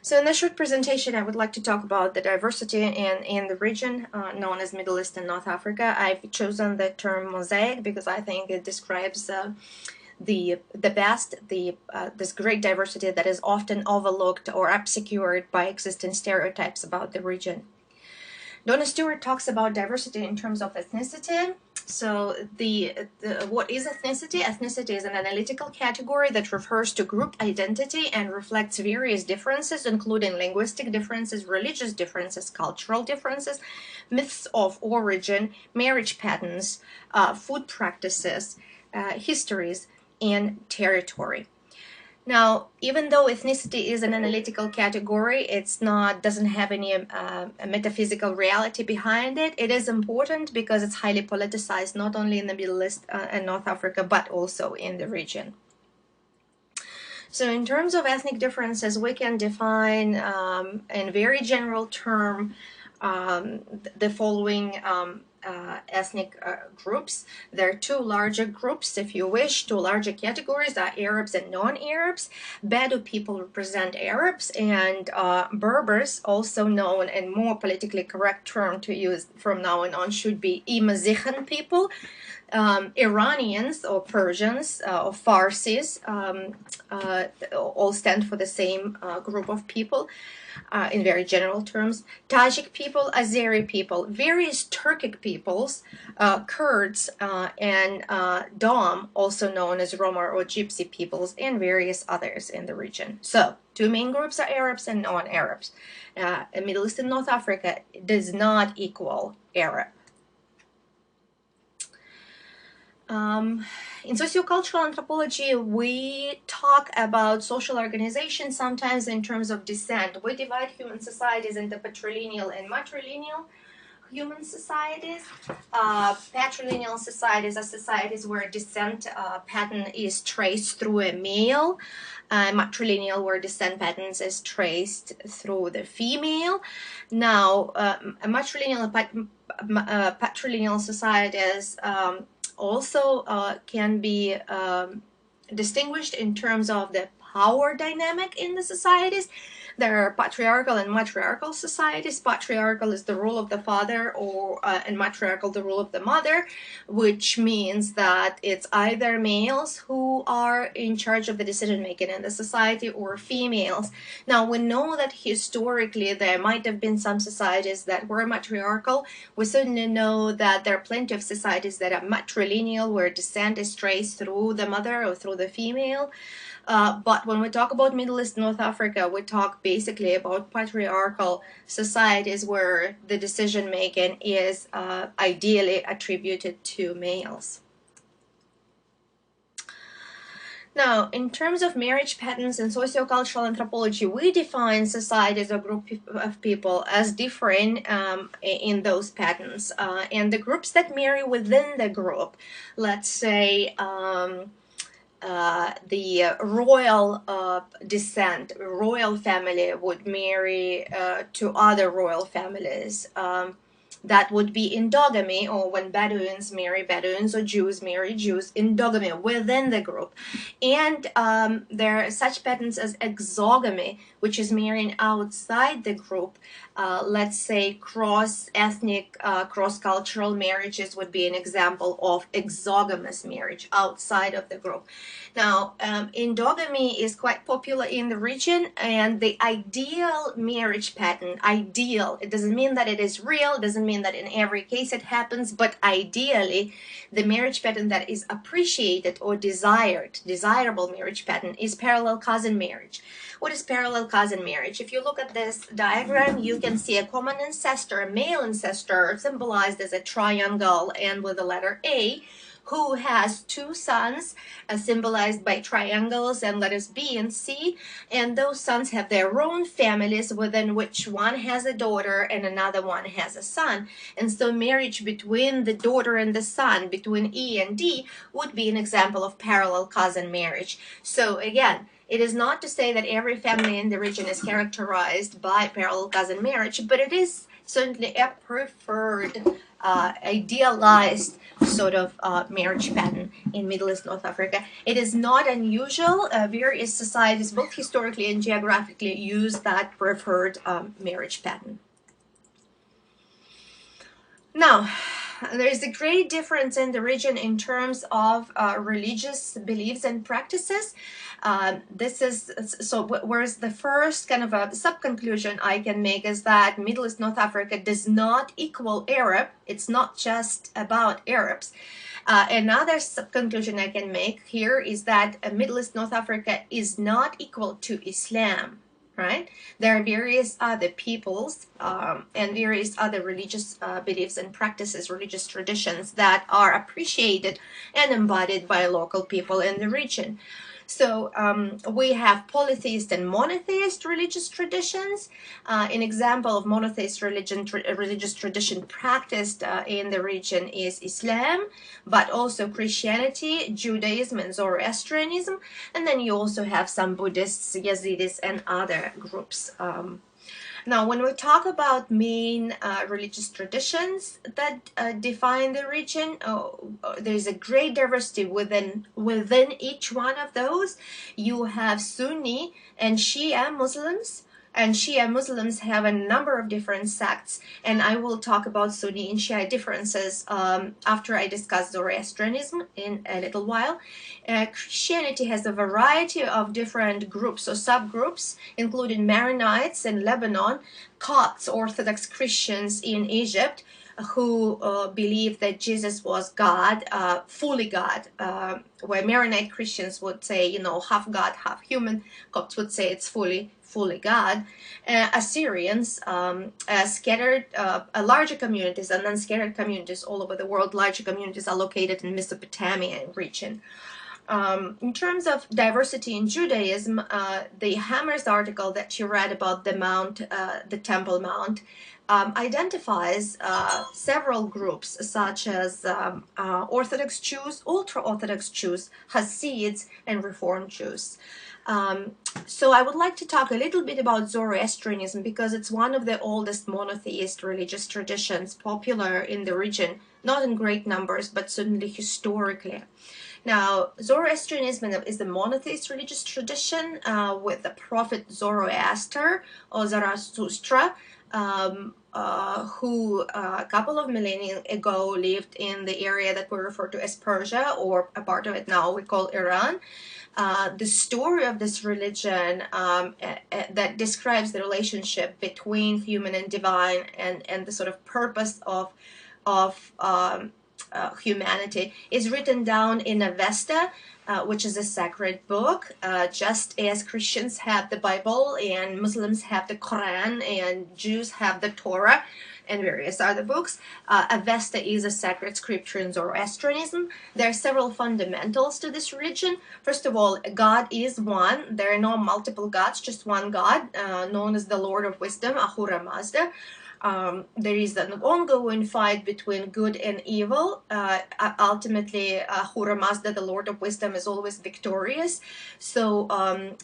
So in this short presentation, I would like to talk about the diversity in the region known as Middle East and North Africa. I've chosen the term mosaic because I think it describes the best this great diversity that is often overlooked or obscured by existing stereotypes about the region. Donna Stewart talks about diversity in terms of ethnicity. So what is ethnicity? Ethnicity is an analytical category that refers to group identity and reflects various differences, including linguistic differences, religious differences, cultural differences, myths of origin, marriage patterns, food practices, histories, and territory. Now, even though ethnicity is an analytical category, doesn't have any metaphysical reality behind it. It is important because it's highly politicized, not only in the Middle East and North Africa, but also in the region. So in terms of ethnic differences, we can define in very general term the following ethnic groups. There are two larger groups, if you wish, two larger categories are Arabs and non-Arabs. Bedou people represent Arabs, and Berbers, also known and more politically correct term to use from now on should be Imazighan people. Iranians or Persians or Farsis all stand for the same group of people. In very general terms, Tajik people, Azeri people, various Turkic peoples, Kurds, and Dom, also known as Roma or Gypsy peoples, and various others in the region. So, two main groups are Arabs and non-Arabs. Middle East and North Africa does not equal Arab. In sociocultural anthropology, we talk about social organization sometimes in terms of descent. We divide human societies into patrilineal and matrilineal human societies. Patrilineal societies are societies where descent pattern is traced through a male. Matrilineal, where descent patterns is traced through the female. Now, patrilineal societies also can be distinguished in terms of the power dynamic in the societies. There are patriarchal and matriarchal societies. Patriarchal is the rule of the father, and matriarchal the rule of the mother, which means that it's either males who are in charge of the decision making in the society or females. Now, we know that historically there might have been some societies that were matriarchal. We certainly know that there are plenty of societies that are matrilineal, where descent is traced through the mother or through the female. But when we talk about Middle East, North Africa, we talk basically about patriarchal societies where the decision making is ideally attributed to males. Now, in terms of marriage patterns in sociocultural anthropology, we define society as a group of people as differing in those patterns. And the groups that marry within the group, let's say, the royal descent, royal family would marry to other royal families. That would be endogamy, or when Bedouins marry Bedouins or Jews marry Jews, endogamy within the group. And there are such patterns as exogamy, which is marrying outside the group. Let's say cross-ethnic, cross-cultural marriages would be an example of exogamous marriage outside of the group. Now, endogamy is quite popular in the region, and the ideal marriage pattern, ideal, it doesn't mean that it is real, it doesn't mean that in every case it happens, but ideally, the marriage pattern that is appreciated or desirable marriage pattern is parallel cousin marriage. What is parallel cousin marriage? If you look at this diagram, you can see a common ancestor, a male ancestor, symbolized as a triangle and with the letter A, who has two sons symbolized by triangles and letters B and C, and those sons have their own families within which one has a daughter and another one has a son. And so marriage between the daughter and the son, between E and D, would be an example of parallel cousin marriage. So again, it is not to say that every family in the region is characterized by parallel cousin marriage, but it is certainly a preferred, idealized sort of marriage pattern in Middle East, North Africa. It is not unusual. Various societies, both historically and geographically, use that preferred marriage pattern. Now, there is a great difference in the region in terms of religious beliefs and practices. This is so. Whereas the first kind of a sub-conclusion I can make is that Middle East North Africa does not equal Arab. It's not just about Arabs. Another sub-conclusion I can make here is that Middle East North Africa is not equal to Islam. Right? There are various other peoples and various other religious beliefs and practices, religious traditions that are appreciated and embodied by local people in the region. So we have polytheist and monotheist religious traditions. An example of monotheist religious tradition practiced in the region is Islam, but also Christianity, Judaism, and Zoroastrianism. And then you also have some Buddhists, Yazidis, and other groups. Now, when we talk about main religious traditions that define the region, there's a great diversity within each one of those. You have Sunni and Shia Muslims, and Shia Muslims have a number of different sects, and I will talk about Sunni and Shia differences after I discuss Zoroastrianism in a little while. Christianity has a variety of different groups or subgroups, including Maronites in Lebanon, Copts, Orthodox Christians in Egypt, who believe that Jesus was God, fully God, where Maronite Christians would say, you know, half God, half human. Copts would say it's fully God. Assyrians, scattered, larger communities and then scattered communities all over the world. Larger communities are located in Mesopotamia region. In terms of diversity in Judaism, the Hammers article that you read about the Mount, the Temple Mount, identifies several groups such as Orthodox Jews, ultra-Orthodox Jews, Hasids, and Reformed Jews. So I would like to talk a little bit about Zoroastrianism because it's one of the oldest monotheist religious traditions popular in the region, not in great numbers, but certainly historically. Now, Zoroastrianism is the monotheist religious tradition with the prophet Zoroaster or Zarathustra, who a couple of millennia ago lived in the area that we refer to as Persia, or a part of it now we call Iran. The story of this religion that describes the relationship between human and divine and the sort of purpose of humanity is written down in Avesta, which is a sacred book, just as Christians have the Bible and Muslims have the Quran and Jews have the Torah and various other books. Avesta is a sacred scripture in Zoroastrianism. There are several fundamentals to this religion. First of all, God is one. There are no multiple gods, just one God, known as the Lord of Wisdom, Ahura Mazda. There is an ongoing fight between good and evil. Ultimately, Ahura Mazda, the Lord of Wisdom, is always victorious. So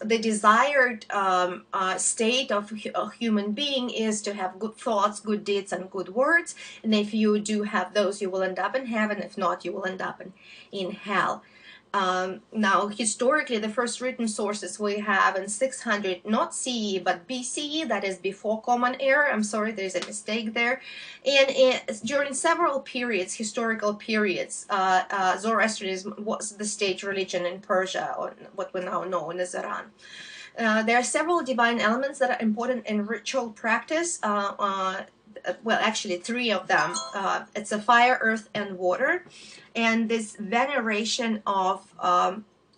the desired state of a human being is to have good thoughts, good deeds, and good words. And if you do have those, you will end up in heaven. If not, you will end up in hell. Now, historically, the first written sources we have in 600, not CE, but BCE, that is before Common Era. I'm sorry, there's a mistake there. And during several periods, historical periods, Zoroastrianism was the state religion in Persia, or what we now know as Iran. There are several divine elements that are important in ritual practice. Well, actually, three of them. It's a fire, earth, and water. And this veneration of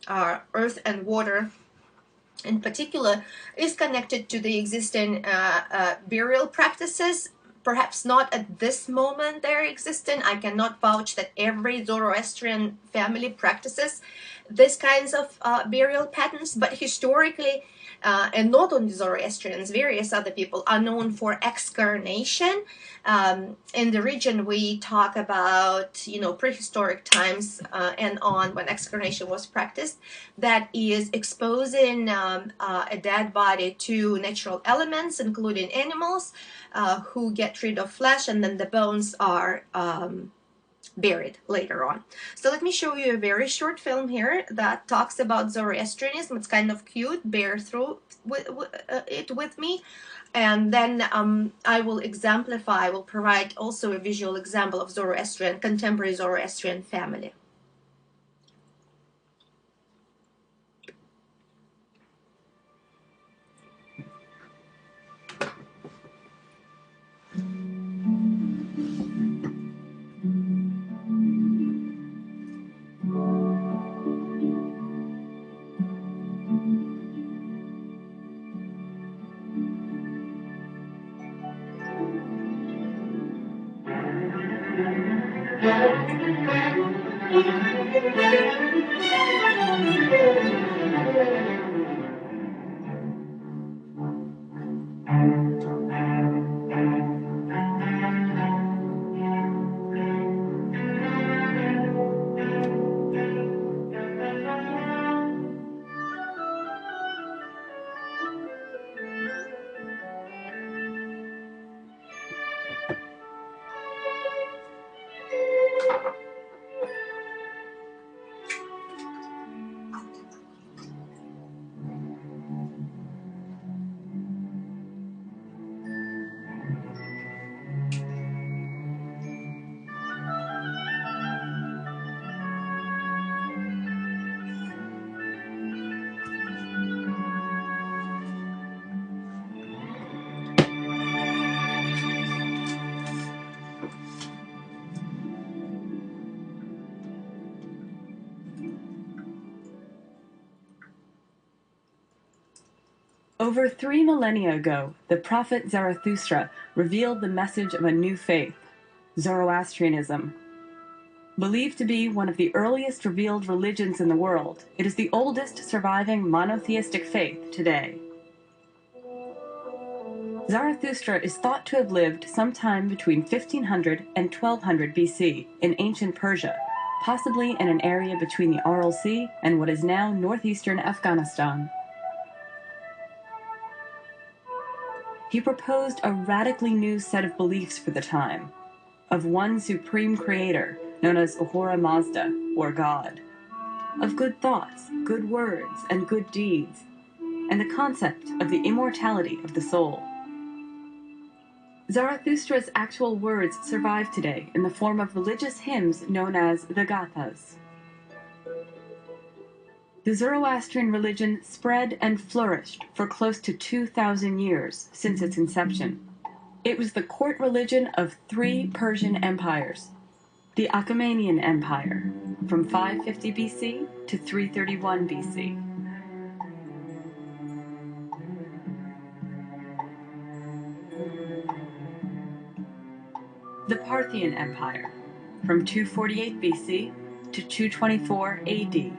earth and water in particular is connected to the existing burial practices. Perhaps not at this moment they're existing. I cannot vouch that every Zoroastrian family practices these kinds of burial patterns. But historically, and not only Zoroastrians, various other people are known for excarnation. In the region, we talk about, prehistoric times and on, when excarnation was practiced. That is exposing a dead body to natural elements, including animals, who get rid of flesh, and then the bones are buried later on. So let me show you a very short film here that talks about Zoroastrianism. It's kind of cute. Bear through it with me. And then I will provide also a visual example of contemporary Zoroastrian family. Over 3 millennia ago, the prophet Zarathustra revealed the message of a new faith, Zoroastrianism. Believed to be one of the earliest revealed religions in the world, it is the oldest surviving monotheistic faith today. Zarathustra is thought to have lived sometime between 1500 and 1200 BC in ancient Persia, possibly in an area between the Aral Sea and what is now northeastern Afghanistan. He proposed a radically new set of beliefs for the time, of one supreme creator known as Ahura Mazda, or God, of good thoughts, good words, and good deeds, and the concept of the immortality of the soul. Zarathustra's actual words survive today in the form of religious hymns known as the Gathas. The Zoroastrian religion spread and flourished for close to 2,000 years since its inception. It was the court religion of 3 Persian empires. The Achaemenian Empire, from 550 BC to 331 BC. The Parthian Empire, from 248 BC to 224 AD.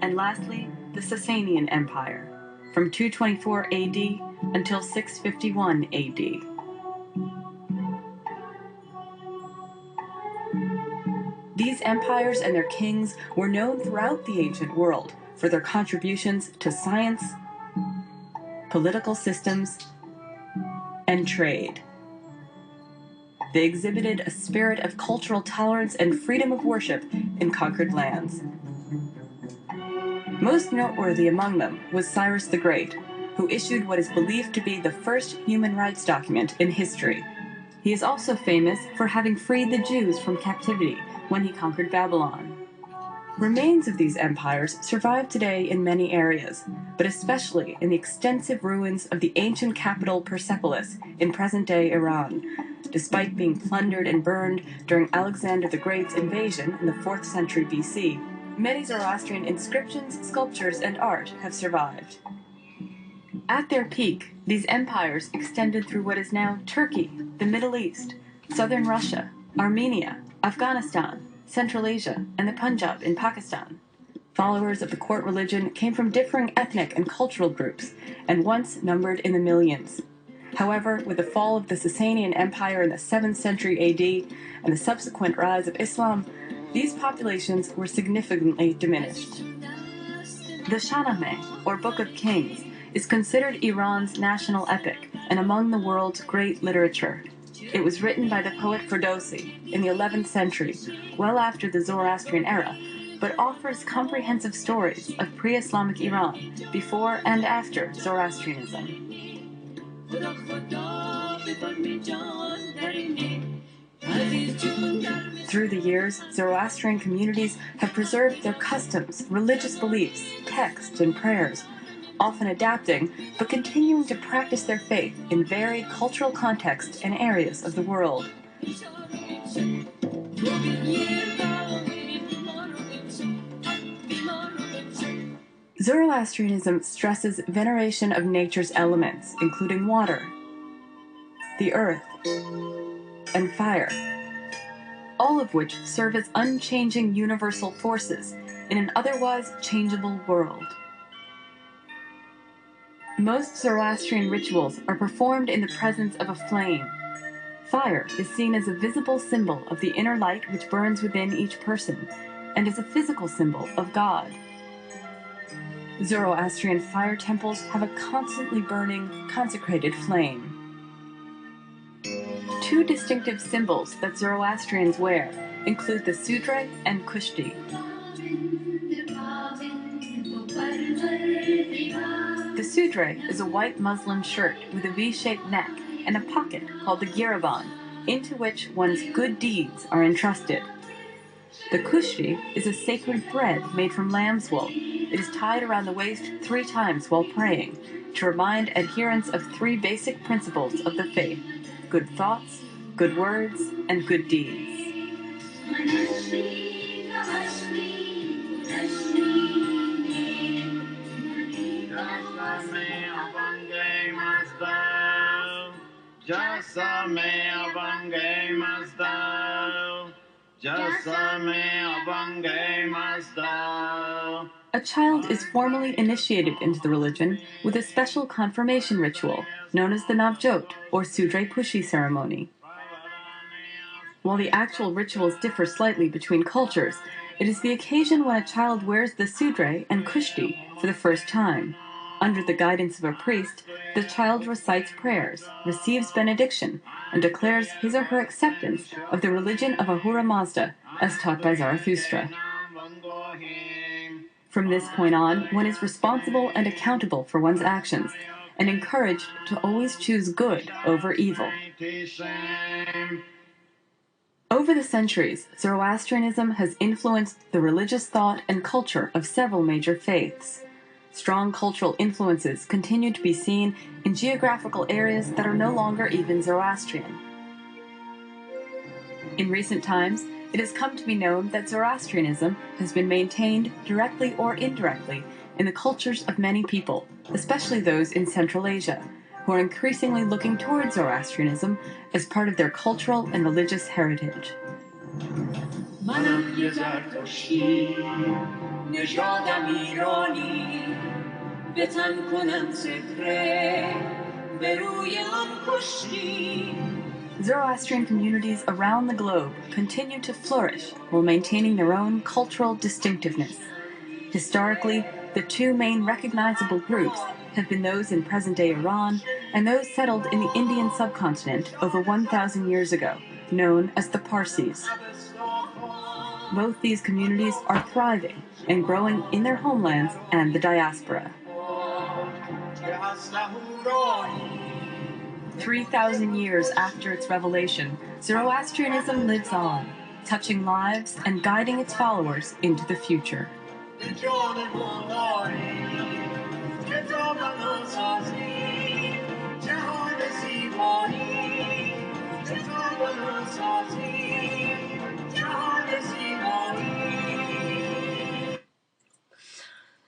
And lastly, the Sasanian Empire, from 224 AD until 651 AD. These empires and their kings were known throughout the ancient world for their contributions to science, political systems, and trade. They exhibited a spirit of cultural tolerance and freedom of worship in conquered lands. Most noteworthy among them was Cyrus the Great, who issued what is believed to be the first human rights document in history. He is also famous for having freed the Jews from captivity when he conquered Babylon. Remains of these empires survive today in many areas, but especially in the extensive ruins of the ancient capital Persepolis in present-day Iran, despite being plundered and burned during Alexander the Great's invasion in the 4th century BC. Many Zoroastrian inscriptions, sculptures, and art have survived. At their peak, these empires extended through what is now Turkey, the Middle East, southern Russia, Armenia, Afghanistan, Central Asia, and the Punjab in Pakistan. Followers of the court religion came from differing ethnic and cultural groups, and once numbered in the millions. However, with the fall of the Sasanian Empire in the 7th century AD and the subsequent rise of Islam, these populations were significantly diminished. The Shahnameh, or Book of Kings, is considered Iran's national epic and among the world's great literature. It was written by the poet Ferdowsi in the 11th century, well after the Zoroastrian era, but offers comprehensive stories of pre-Islamic Iran before and after Zoroastrianism. Through the years, Zoroastrian communities have preserved their customs, religious beliefs, texts, and prayers, often adapting but continuing to practice their faith in varied cultural contexts and areas of the world. Zoroastrianism stresses veneration of nature's elements, including water, the earth, and fire, all of which serve as unchanging universal forces in an otherwise changeable world. Most Zoroastrian rituals are performed in the presence of a flame. Fire is seen as a visible symbol of the inner light which burns within each person, and is a physical symbol of God. Zoroastrian fire temples have a constantly burning, consecrated flame. Two distinctive symbols that Zoroastrians wear include the sudre and kushti. The sudre is a white muslin shirt with a V-shaped neck and a pocket called the giraban, into which one's good deeds are entrusted. The kushti is a sacred thread made from lamb's wool. It is tied around the waist 3 times while praying, to remind adherents of 3 basic principles of the faith: good thoughts, good words, and good deeds. A child is formally initiated into the religion with a special confirmation ritual known as the Navjot, or Sudre Pushi ceremony. While the actual rituals differ slightly between cultures, it is the occasion when a child wears the sudre and kushti for the first time. Under the guidance of a priest, the child recites prayers, receives benediction, and declares his or her acceptance of the religion of Ahura Mazda, as taught by Zarathustra. From this point on, one is responsible and accountable for one's actions, and encouraged to always choose good over evil. Over the centuries, Zoroastrianism has influenced the religious thought and culture of several major faiths. Strong cultural influences continue to be seen in geographical areas that are no longer even Zoroastrian. In recent times, it has come to be known that Zoroastrianism has been maintained directly or indirectly in the cultures of many people, especially those in Central Asia, who are increasingly looking towards Zoroastrianism as part of their cultural and religious heritage. Zoroastrian communities around the globe continue to flourish while maintaining their own cultural distinctiveness. Historically, the 2 main recognizable groups have been those in present-day Iran and those settled in the Indian subcontinent over 1,000 years ago, known as the Parsis. Both these communities are thriving and growing in their homelands and the diaspora. 3,000 years after its revelation, Zoroastrianism lives on, touching lives and guiding its followers into the future.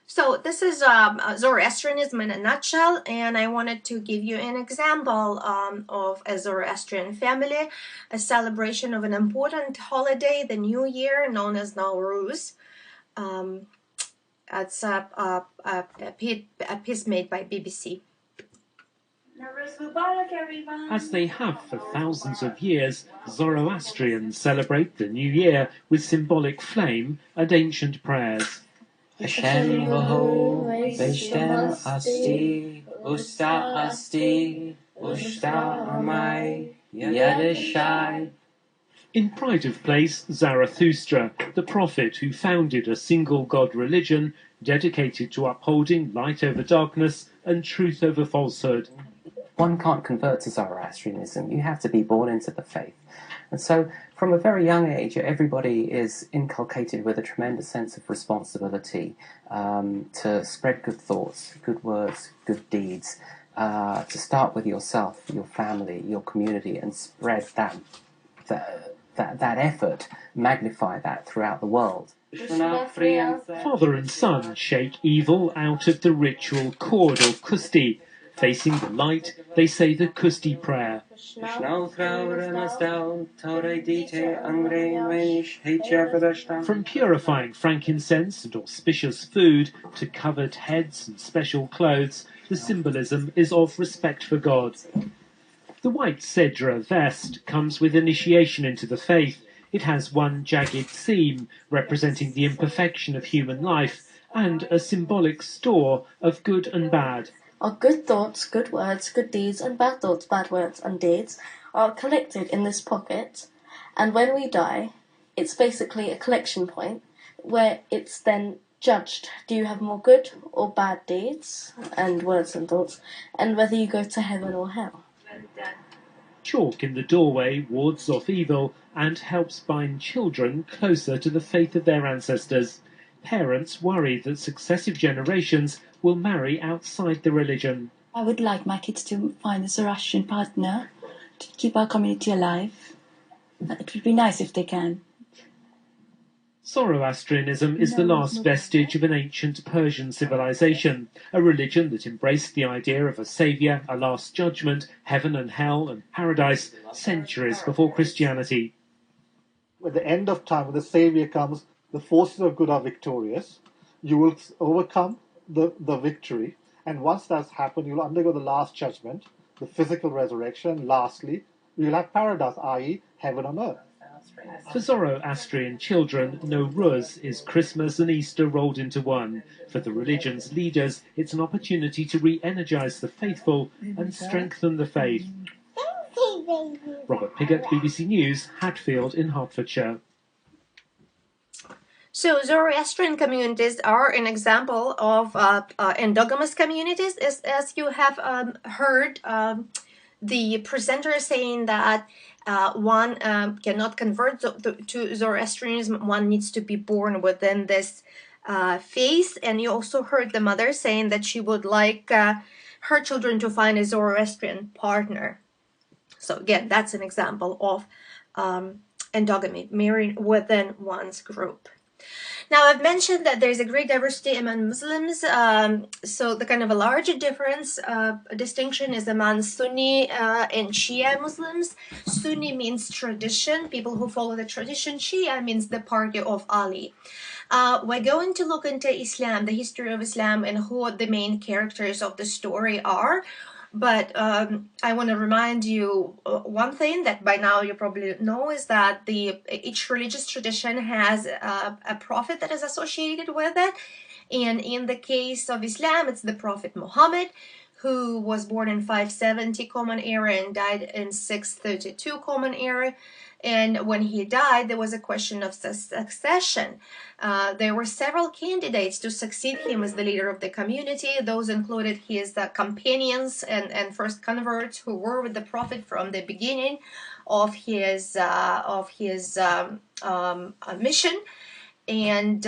So this is Zoroastrianism in a nutshell, and I wanted to give you an example of a Zoroastrian family, a celebration of an important holiday, the New Year, known as Nowruz. It's a piece made by BBC. As they have for thousands of years, Zoroastrians celebrate the New Year with symbolic flame and ancient prayers. Hashem Bahu, Veshtem Asti, Usta Asti, Usta Amai, Yadashai. In pride of place, Zarathustra, the prophet who founded a single god religion dedicated to upholding light over darkness and truth over falsehood. One can't convert to Zoroastrianism, you have to be born into the faith. And so, from a very young age, everybody is inculcated with a tremendous sense of responsibility to spread good thoughts, good words, good deeds, to start with yourself, your family, your community, and spread that effort, magnify that throughout the world. Father and son shake evil out of the ritual cord or kusti. Facing the light, they say the kusti prayer. From purifying frankincense and auspicious food to covered heads and special clothes, the symbolism is of respect for God. The white Sedra vest comes with initiation into the faith. It has one jagged seam representing the imperfection of human life and a symbolic store of good and bad. Our good thoughts, good words, good deeds, and bad thoughts, bad words, and deeds are collected in this pocket, and when we die, it's basically a collection point where it's then judged. Do you have more good or bad deeds and words and thoughts, and whether you go to heaven or hell. Chalk in the doorway wards off evil and helps bind children closer to the faith of their ancestors. Parents worry that successive generations will marry outside the religion. I would like my kids to find a Zoroastrian partner to keep our community alive. It would be nice if they can. Zoroastrianism is the last vestige of an ancient Persian civilization, a religion that embraced the idea of a saviour, a last judgment, heaven and hell, and paradise centuries before Christianity. At the end of time, when the saviour comes, the forces of good are victorious. You will overcome the victory, and once that's happened, you'll undergo the last judgment, the physical resurrection. Lastly, you'll have paradise, i.e., heaven on earth. For Zoroastrian children, Nowruz is Christmas and Easter rolled into one. For the religion's leaders, it's an opportunity to re-energise the faithful and strengthen the faith. Robert Piggott, BBC News, Hatfield in Hertfordshire. So Zoroastrian communities are an example of endogamous communities, as you have heard the presenter saying that one cannot convert to Zoroastrianism. One needs to be born within this faith. And you also heard the mother saying that she would like her children to find a Zoroastrian partner. So again, that's an example of endogamy, marrying within one's group. Now, I've mentioned that there's a great diversity among Muslims. So the kind of a larger difference, distinction is among Sunni and Shia Muslims. Sunni means tradition, people who follow the tradition. Shia means the party of Ali. We're going to look into Islam, the history of Islam, and who the main characters of the story are. But I want to remind you one thing that by now you probably know is that each religious tradition has a prophet that is associated with it. And in the case of Islam, it's the Prophet Muhammad, who was born in 570 Common Era and died in 632 Common Era. And when he died, there was a question of succession. There were several candidates to succeed him as the leader of the community. Those included his companions and first converts who were with the Prophet from the beginning of his mission. And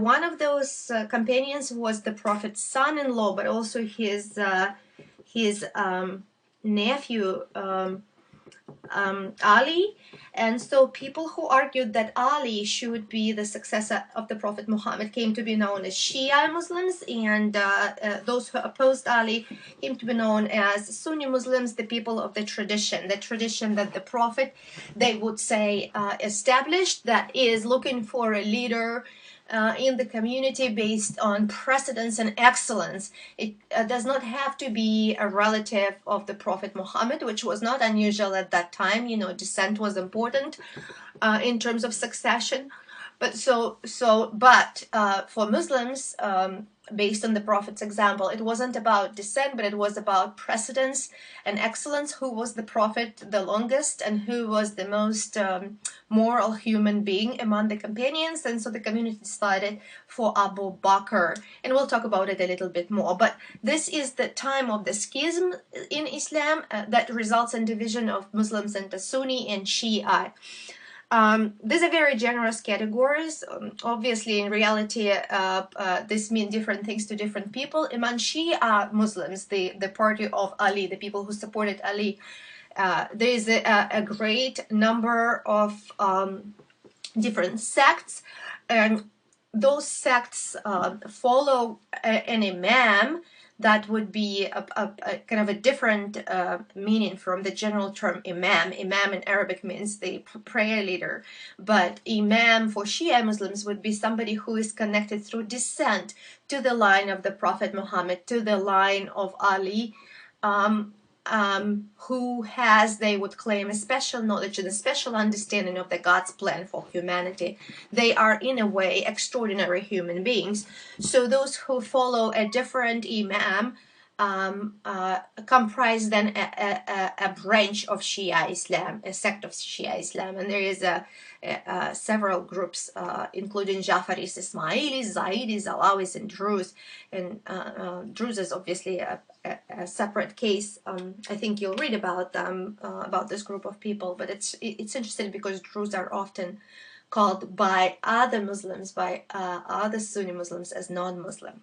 one of those companions was the Prophet's son-in-law, but also his nephew, Ali. And so people who argued that Ali should be the successor of the Prophet Muhammad came to be known as Shia Muslims, and those who opposed Ali came to be known as Sunni Muslims, the people of the tradition that the Prophet, they would say, established, that is looking for a leader in the community based on precedence and excellence. It does not have to be a relative of the Prophet Muhammad, which was not unusual at that time. You know, descent was important in terms of succession. But for Muslims, based on the Prophet's example, it wasn't about descent, but it was about precedence and excellence. Who was the Prophet the longest, and who was the most moral human being among the companions? And so the community decided for Abu Bakr, and we'll talk about it a little bit more. But this is the time of the schism in Islam that results in division of Muslims into Sunni and Shia. These are very generous categories. Obviously, in reality, this means different things to different people. Among Shia Muslims, the party of Ali, the people who supported Ali, there is a great number of different sects, and those sects follow an imam that would be a kind of a different meaning from the general term imam. Imam in Arabic means the prayer leader, but imam for Shia Muslims would be somebody who is connected through descent to the line of the Prophet Muhammad, to the line of Ali, who has, they would claim, a special knowledge and a special understanding of the God's plan for humanity. They are, in a way, extraordinary human beings. So those who follow a different imam comprise then a branch of Shia Islam, a sect of Shia Islam, and there is several groups, including Jafaris, Ismailis, Zaidis, Alawis, and Druze. And Druze is obviously a separate case. I think you'll read about them, about this group of people, but it's interesting because Druze are often called by other Muslims, by other Sunni Muslims, as non-Muslim.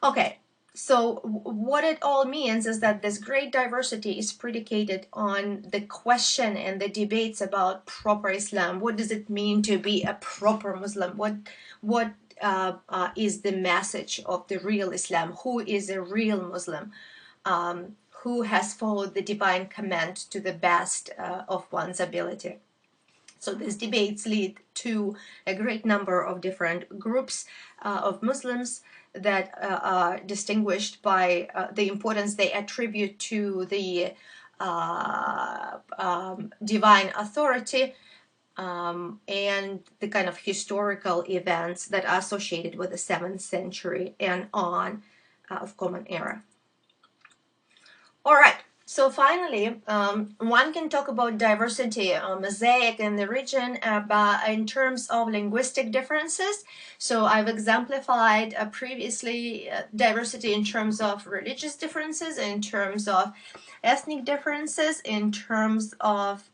Okay, so what it all means is that this great diversity is predicated on the question and the debates about proper Islam. What does it mean to be a proper Muslim? What is the message of the real Islam? Who is a real Muslim? Who has followed the divine command to the best of one's ability? So these debates lead to a great number of different groups of Muslims that are distinguished by the importance they attribute to the divine authority and the kind of historical events that are associated with the 7th century and on of Common Era. All right. So finally, one can talk about diversity, mosaic in the region, in terms of linguistic differences. So I've exemplified previously diversity in terms of religious differences, in terms of ethnic differences, in terms of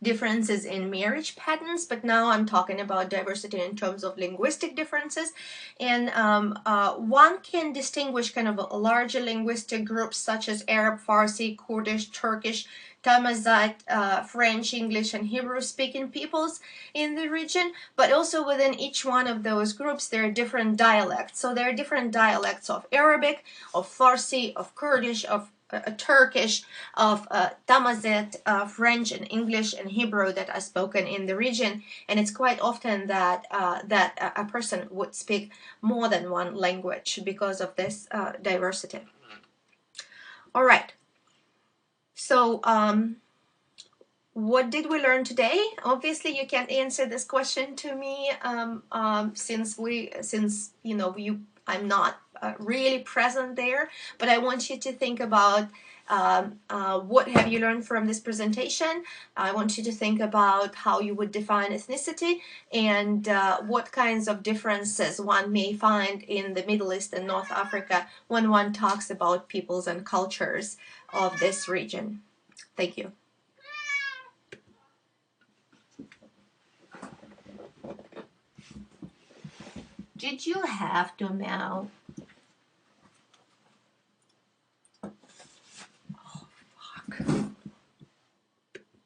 differences in marriage patterns, but now I'm talking about diversity in terms of linguistic differences. And one can distinguish kind of a larger linguistic groups such as Arab, Farsi, Kurdish, Turkish, Tamazight, French, English, and Hebrew speaking peoples in the region, but also within each one of those groups there are different dialects. So there are different dialects of Arabic, of Farsi, of Kurdish, of Turkish, of Tamazight, French and English and Hebrew that are spoken in the region, and it's quite often that a person would speak more than one language because of this diversity. All right. So what did we learn today? Obviously, you can't answer this question to me since I'm not really present there, but I want you to think about what have you learned from this presentation. I want you to think about how you would define ethnicity and what kinds of differences one may find in the Middle East and North Africa when one talks about peoples and cultures of this region. Thank you. Did you have to, Mel?